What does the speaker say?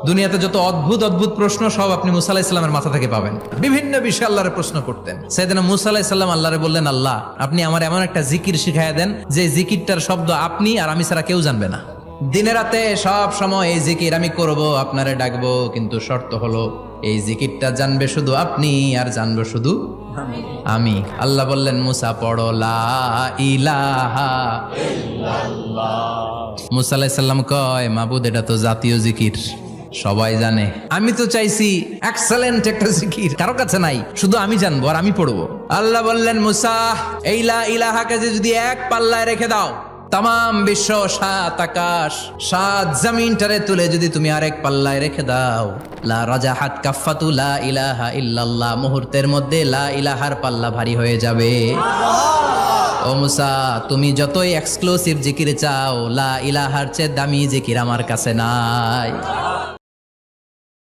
দুনিয়াতে যত অদ্ভুত অদ্ভুত প্রশ্ন সব আপনি মুসা আলাহিস সাল্লামের মাথা থেকে পাবেন। বিভিন্ন বিষয়ে আল্লাহরে প্রশ্ন করতেন। সাইয়েদনা মুসা আলাহিস সাল্লাম আল্লাহরে বললেন, আল্লাহ আপনি আমার এমন একটা জিকির শিখাইয়া দেন যে জিকিরটার শব্দ আপনি আর আমি ছাড়া কেউ জানবে না। দিনে রাতে সব সময় এই জিকির আমি করব, আপনারে ডাকবো, কিন্তু শর্ত হলো এই জিকিরটা জানবে শুধু আপনি আর জানবো শুধু আমি। আল্লাহ বললেন, মুসা পড়ো লা ইলাহা ইল্লাল্লাহ। মুসা আলাইহিস সালাম কয়, মাবুদ এটা তো জাতীয় জিকির, সবাই জানে। আমি তো চাইছি এক্সেলেন্ট একটা জিকির, কারো কাছে নাই, শুধু আমি জানবো আর আমি পড়বো। আল্লাহ বললেন, মুসা এই লা ইলাহাকে যদি এক পাল্লায় রেখে দাও, তাম বিশ্ব, 7 আকাশ 7 জমিনটারে তুলে যদি তুমি আরেক পাল্লায় রেখে দাও, লা রাজাহাত কাফাতু লা ইলাহা ইল্লাল্লাহ, মুহূর্তের মধ্যে লা ইলাহার পাল্লা ভারী হয়ে যাবে। ও মুসা, তুমি যতই এক্সক্লুসিভ জিকির চাও, লা ইলাহার চেয়ে দামি জিকির আমার কাছে নাই।